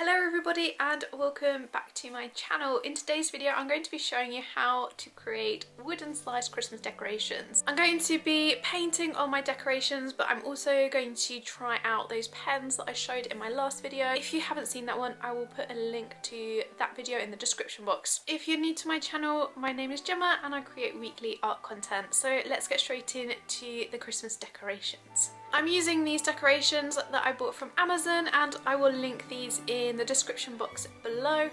Hello everybody and welcome back to my channel. In today's video I'm going to be showing you how to create wooden sliced Christmas decorations. I'm going to be painting on my decorations, but I'm also going to try out those pens that I showed in my last video. If you haven't seen that one, I will put a link to that video in the description box. If you're new to my channel, my name is Gemma and I create weekly art content. So let's get straight into the Christmas decorations. I'm using these decorations that I bought from Amazon and I will link these in the description box below.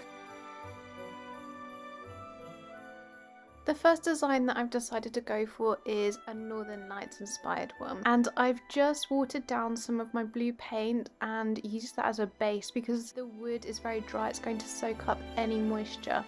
The first design that I've decided to go for is a Northern Lights inspired one, and I've just watered down some of my blue paint and used that as a base because the wood is very dry, it's going to soak up any moisture.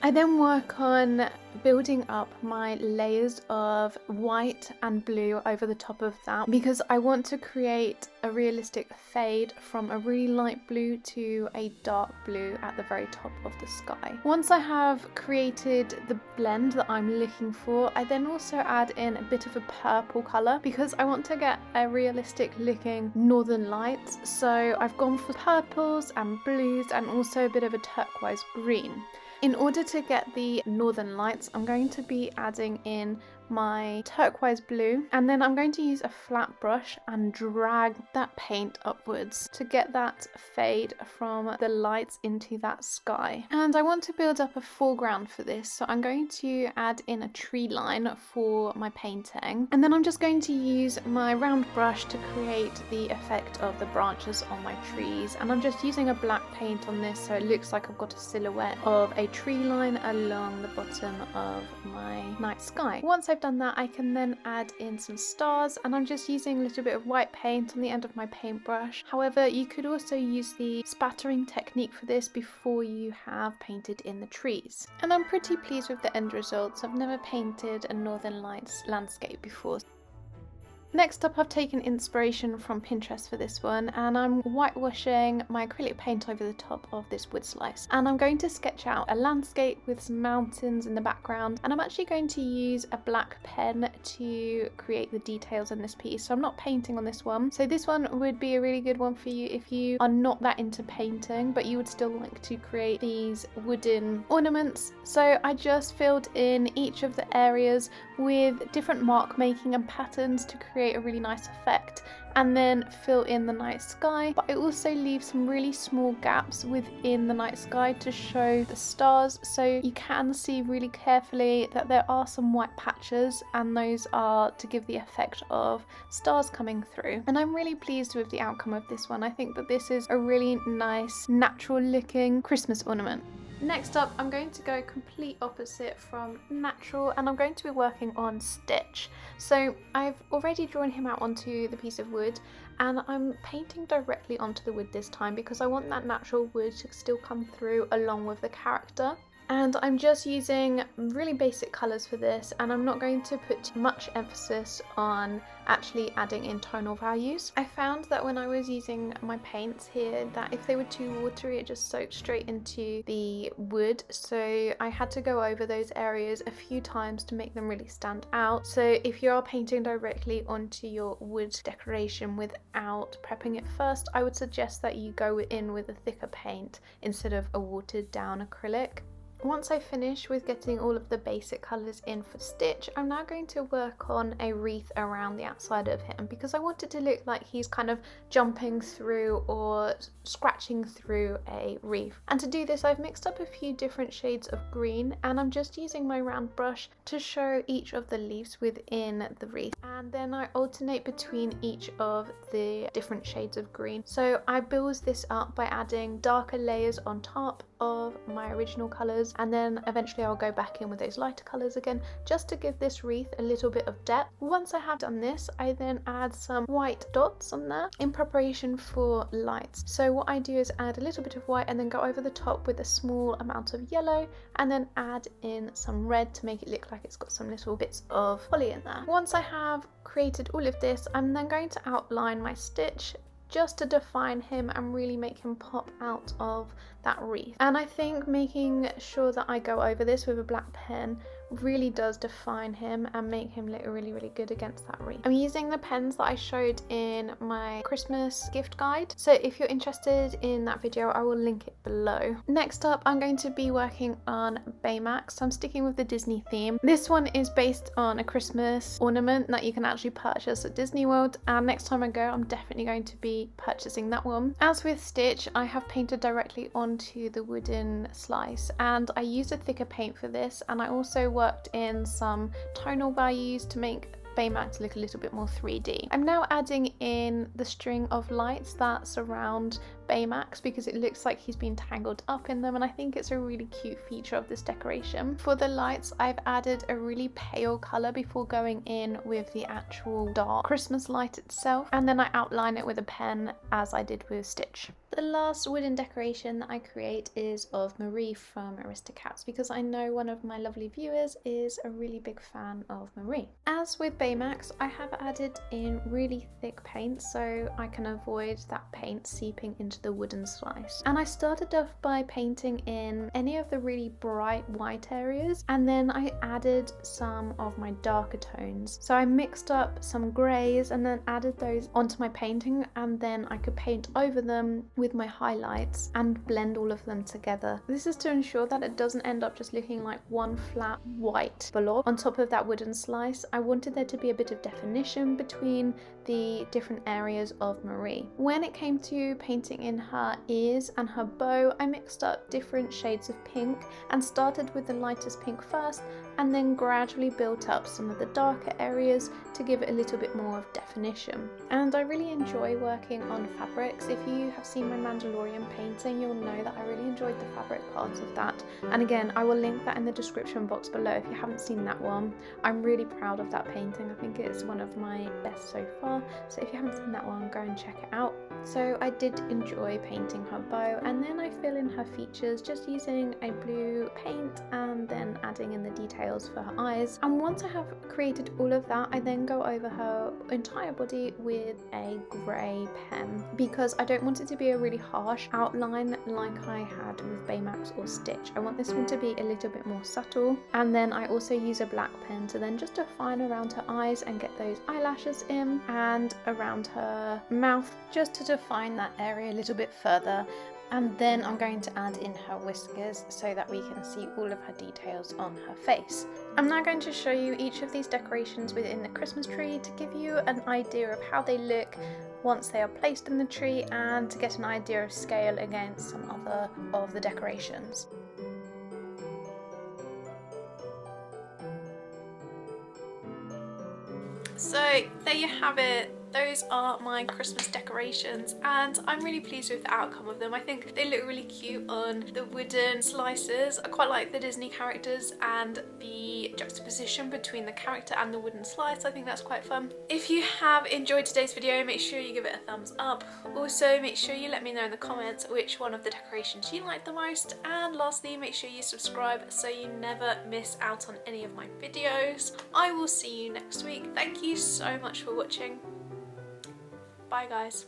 I then work on building up my layers of white and blue over the top of that because I want to create a realistic fade from a really light blue to a dark blue at the very top of the sky. Once I have created the blend that I'm looking for, I then also add in a bit of a purple colour because I want to get a realistic looking Northern Lights. So I've gone for purples and blues and also a bit of a turquoise green. In order to get the Northern Lights, I'm going to be adding in my turquoise blue, and then I'm going to use a flat brush and drag that paint upwards to get that fade from the lights into that sky. And I want to build up a foreground for this, so I'm going to add in a tree line for my painting, and then I'm just going to use my round brush to create the effect of the branches on my trees. And I'm just using a black paint on this so it looks like I've got a silhouette of a tree line along the bottom of my night sky. Once I've done that, I can then add in some stars, and I'm just using a little bit of white paint on the end of my paintbrush. However, you could also use the spattering technique for this before you have painted in the trees. And I'm pretty pleased with the end results. I've never painted a Northern Lights landscape before. Next up, I've taken inspiration from Pinterest for this one, and I'm whitewashing my acrylic paint over the top of this wood slice. And I'm going to sketch out a landscape with some mountains in the background, and I'm actually going to use a black pen to create the details in this piece. So I'm not painting on this one. So this one would be a really good one for you if you are not that into painting, but you would still like to create these wooden ornaments. So I just filled in each of the areas with different mark making and patterns to create a really nice effect, and then fill in the night sky. But I also leave some really small gaps within the night sky to show the stars, so you can see really carefully that there are some white patches, and those are to give the effect of stars coming through. And I'm really pleased with the outcome of this one. I think that this is a really nice natural looking Christmas ornament. Next up, I'm going to go complete opposite from natural, and I'm going to be working on Stitch. So I've already drawn him out onto the piece of wood, and I'm painting directly onto the wood this time because I want that natural wood to still come through along with the character. And I'm just using really basic colours for this, and I'm not going to put much emphasis on actually adding in tonal values. I found that when I was using my paints here that if they were too watery, it just soaked straight into the wood, so I had to go over those areas a few times to make them really stand out. So if you are painting directly onto your wood decoration without prepping it first, I would suggest that you go in with a thicker paint instead of a watered down acrylic. Once I finish with getting all of the basic colours in for Stitch, I'm now going to work on a wreath around the outside of him because I want it to look like he's kind of jumping through or scratching through a wreath. And to do this, I've mixed up a few different shades of green, and I'm just using my round brush to show each of the leaves within the wreath. And then I alternate between each of the different shades of green. So I build this up by adding darker layers on top of my original colours, and then eventually I'll go back in with those lighter colours again just to give this wreath a little bit of depth. Once I have done this, I then add some white dots on there in preparation for lights. So what I do is add a little bit of white and then go over the top with a small amount of yellow, and then add in some red to make it look like it's got some little bits of holly in there. Once I have created all of this, I'm then going to outline my Stitch just to define him and really make him pop out of that wreath. And I think making sure that I go over this with a black pen really does define him and make him look really, really good against that wreath. I'm using the pens that I showed in my Christmas gift guide, so if you're interested in that video, I will link it below. Next up, I'm going to be working on Baymax. So I'm sticking with the Disney theme. This one is based on a Christmas ornament that you can actually purchase at Disney World, and next time I go, I'm definitely going to be purchasing that one. As with Stitch, I have painted directly onto the wooden slice, and I used a thicker paint for this, and I also worked in some tonal values to make Baymax look a little bit more 3D. I'm now adding in the string of lights that surround Baymax because it looks like he's been tangled up in them, and I think it's a really cute feature of this decoration. For the lights, I've added a really pale colour before going in with the actual dark Christmas light itself, and then I outline it with a pen as I did with Stitch. The last wooden decoration that I create is of Marie from Aristocats because I know one of my lovely viewers is a really big fan of Marie. As with Baymax, I have added in really thick paint so I can avoid that paint seeping into the wooden slice. And I started off by painting in any of the really bright white areas, and then I added some of my darker tones. So I mixed up some greys and then added those onto my painting, and then I could paint over them with my highlights and blend all of them together. This is to ensure that it doesn't end up just looking like one flat white blob on top of that wooden slice. I wanted there to be a bit of definition between the different areas of Marie. When it came to painting in her ears and her bow, I mixed up different shades of pink and started with the lightest pink first, and then gradually built up some of the darker areas to give it a little bit more of definition. And I really enjoy working on fabrics. If you have seen my Mandalorian painting, you'll know that I really enjoyed the fabric part of that, and again I will link that in the description box below if you haven't seen that one. I'm really proud of that painting. I think it's one of my best so far, so if you haven't seen that one, go and check it out. So I did enjoy painting her bow, and then I fill in her features just using a blue paint and then adding in the details for her eyes. And once I have created all of that, I then go over her entire body with a grey pen because I don't want it to be a really harsh outline like I had with Baymax or Stitch. I want this one to be a little bit more subtle, and then I also use a black pen to then just define around her eyes and get those eyelashes in, and around her mouth just to define that area a little bit further. And then I'm going to add in her whiskers so that we can see all of her details on her face. I'm now going to show you each of these decorations within the Christmas tree to give you an idea of how they look once they are placed in the tree, and to get an idea of scale against some other of the decorations. So there you have it. Those are my Christmas decorations, and I'm really pleased with the outcome of them. I think they look really cute on the wooden slices. I quite like the Disney characters and the juxtaposition between the character and the wooden slice. I think that's quite fun. If you have enjoyed today's video, make sure you give it a thumbs up. Also, make sure you let me know in the comments which one of the decorations you like the most. And lastly, make sure you subscribe so you never miss out on any of my videos. I will see you next week. Thank you so much for watching. Bye guys.